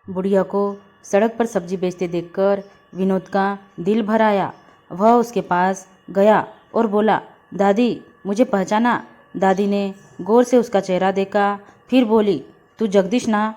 बुढ़िया को सड़क पर सब्जी बेचते देखकर विनोद का दिल भर आया। वह उसके पास गया और बोला, दादी मुझे पहचाना? दादी ने गौर से उसका चेहरा देखा, फिर बोली, तू जगदीश ना,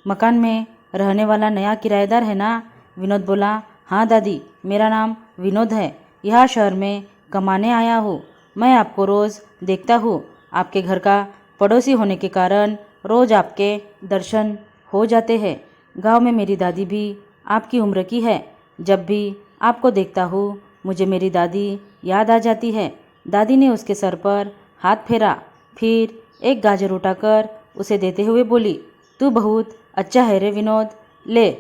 मकान में रहने वाला नया किराएदार है ना? विनोद बोला, हाँ दादी, मेरा नाम विनोद है, यहाँ शहर में कमाने आया हूँ। मैं आपको रोज़ देखता हूँ, आपके घर का पड़ोसी होने के कारण रोज़ आपके दर्शन हो जाते हैं। गांव में मेरी दादी भी आपकी उम्र की है। जब भी आपको देखता हूँ मुझे मेरी दादी याद आ जाती है। दादी ने उसके सर पर हाथ फेरा, फिर एक गाजर उठाकर उसे देते हुए बोली, तू बहुत अच्छा है रे विनोद, ले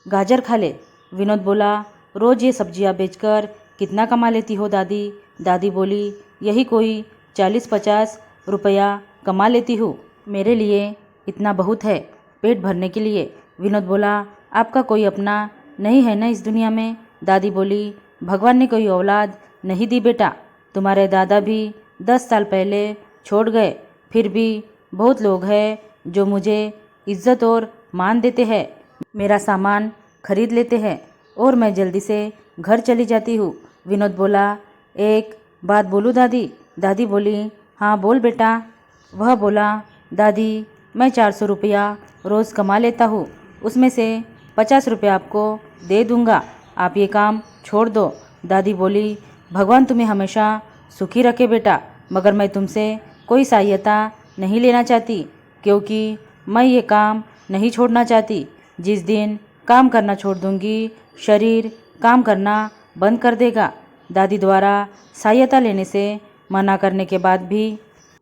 गाजर खा ले। विनोद बोला, रोज़ ये सब्जियां बेचकर कितना कमा लेती हो दादी? दादी बोली, यही कोई 40-50 रुपया कमा लेती हूँ। मेरे लिए इतना बहुत है पेट भरने के लिए। विनोद बोला, आपका कोई अपना नहीं है ना इस दुनिया में? दादी बोली, भगवान ने कोई औलाद नहीं दी बेटा, तुम्हारे दादा भी 10 साल पहले छोड़ गए। फिर भी बहुत लोग हैं जो मुझे इज्जत और मान देते हैं, मेरा सामान खरीद लेते हैं और मैं जल्दी से घर चली जाती हूँ। विनोद बोला, एक बात बोलूँ दादी? दादी बोली, हाँ बोल बेटा। वह बोला, दादी मैं 400 रुपया रोज़ कमा लेता हूँ, उसमें से 50 रुपया आपको दे दूँगा, आप ये काम छोड़ दो। दादी बोली, भगवान तुम्हें हमेशा सुखी रखे बेटा, मगर मैं तुमसे कोई सहायता नहीं लेना चाहती, क्योंकि मैं ये काम नहीं छोड़ना चाहती। जिस दिन काम करना छोड़ दूंगी, शरीर काम करना बंद कर देगा। दादी द्वारा सहायता लेने से मना करने के बाद भी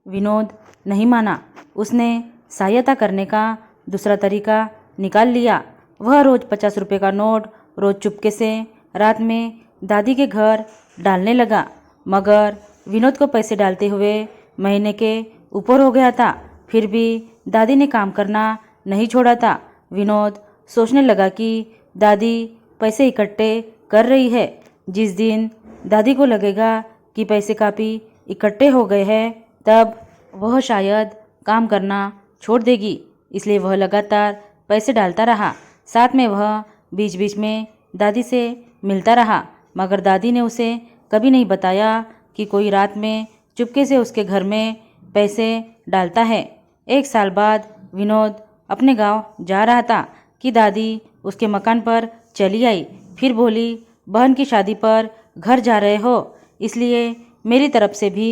विनोद नहीं माना। उसने सहायता करने का दूसरा तरीका निकाल लिया। वह रोज़ 50 रुपये का नोट रोज़ चुपके से रात में दादी के घर डालने लगा। मगर विनोद को पैसे डालते हुए महीने के ऊपर हो गया था, फिर भी दादी ने काम करना नहीं छोड़ा था। विनोद सोचने लगा कि दादी पैसे इकट्ठे कर रही है। जिस दिन दादी को लगेगा कि पैसे काफ़ी इकट्ठे हो गए हैं, तब वह शायद काम करना छोड़ देगी। इसलिए वह लगातार पैसे डालता रहा। साथ में वह बीच बीच में दादी से मिलता रहा, मगर दादी ने उसे कभी नहीं बताया कि कोई रात में चुपके से उसके घर में पैसे डालता है। 1 साल बाद विनोद अपने गांव जा रहा था कि दादी उसके मकान पर चली आई। फिर बोली, बहन की शादी पर घर जा रहे हो, इसलिए मेरी तरफ से भी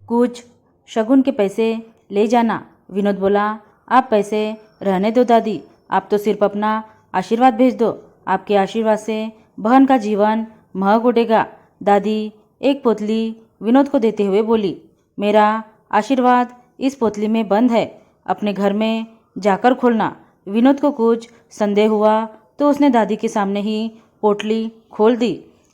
कुछ शगुन के पैसे ले जाना। विनोद बोला, आप पैसे रहने दो दादी, आप तो सिर्फ अपना आशीर्वाद भेज दो, आपके आशीर्वाद से बहन का जीवन महक उठेगा। दादी एक पोतली विनोद को देते हुए बोली, मेरा आशीर्वाद इस पोतली में बंद है, अपने घर में जाकर खोलना। विनोद को कुछ संदेह हुआ तो उसने दादी के सामने ही पोटली खोल दी।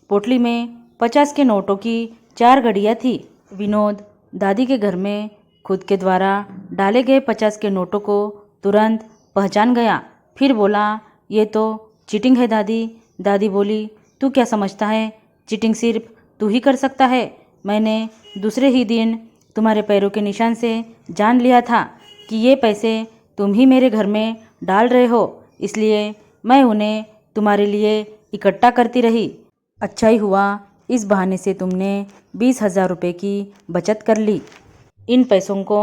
पोटली में 50 के नोटों की 4 घड़ियाँ थी। विनोद दादी के घर में खुद के द्वारा डाले गए 50 के नोटों को तुरंत पहचान गया। फिर बोला, ये तो चीटिंग है दादी। दादी बोली, तू क्या समझता है, चीटिंग सिर्फ तू ही कर सकता है। मैंने दूसरे ही दिन तुम्हारे पैरों के निशान से जान लिया था कि ये पैसे तुम ही मेरे घर में डाल रहे हो, इसलिए मैं उन्हें तुम्हारे लिए इकट्ठा करती रही। अच्छा ही हुआ इस बहाने से तुमने 20,000 रुपये की बचत कर ली। इन पैसों को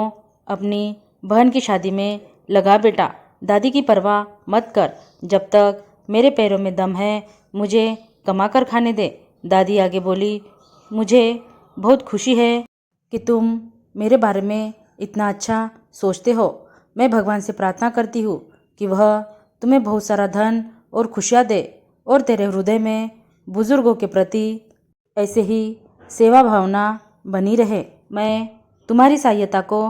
अपनी बहन की शादी में लगा बेटा, दादी की परवाह मत कर, जब तक मेरे पैरों में दम है मुझे कमा कर खाने दे। दादी आगे बोली, मुझे बहुत खुशी है कि तुम मेरे बारे में इतना अच्छा सोचते हो। मैं भगवान से प्रार्थना करती हूँ कि वह तुम्हें बहुत सारा धन और खुशियाँ दे और तेरे हृदय में बुजुर्गों के प्रति ऐसे ही सेवा भावना बनी रहे। मैं तुम्हारी सहायता को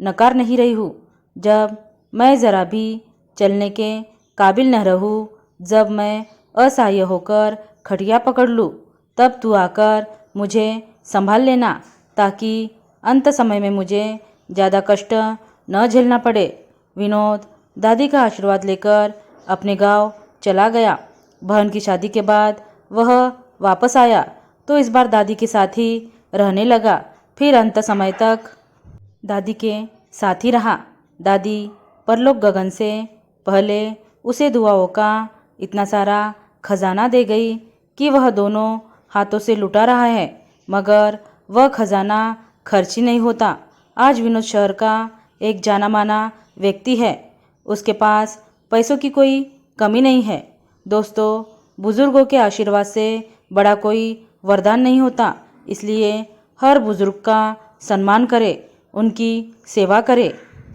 नकार नहीं रही हूँ। जब मैं ज़रा भी चलने के काबिल न रहूँ, जब मैं असहाय होकर खटिया पकड़ लूँ, तब तू आकर मुझे संभाल लेना, ताकि अंत समय में मुझे ज़्यादा कष्ट न झेलना पड़े। विनोद दादी का आशीर्वाद लेकर अपने गांव चला गया। बहन की शादी के बाद वह वापस आया तो इस बार दादी के साथ ही रहने लगा। फिर अंत समय तक दादी के साथ ही रहा। दादी परलोक गगन से पहले उसे दुआओं का इतना सारा खजाना दे गई कि वह दोनों हाथों से लुटा रहा है, मगर वह खजाना खर्च ही नहीं होता। आज विनोद शहर का एक जाना माना व्यक्ति है। उसके पास पैसों की कोई कमी नहीं है। दोस्तों, बुजुर्गों के आशीर्वाद से बड़ा कोई वरदान नहीं होता, इसलिए हर बुजुर्ग का सम्मान करें, उनकी सेवा करें,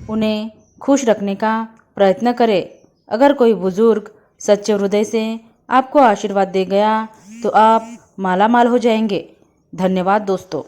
उन्हें खुश रखने का प्रयत्न करें। अगर कोई बुजुर्ग सच्चे हृदय से आपको आशीर्वाद दे गया तो आप माला माल हो जाएंगे। धन्यवाद दोस्तों।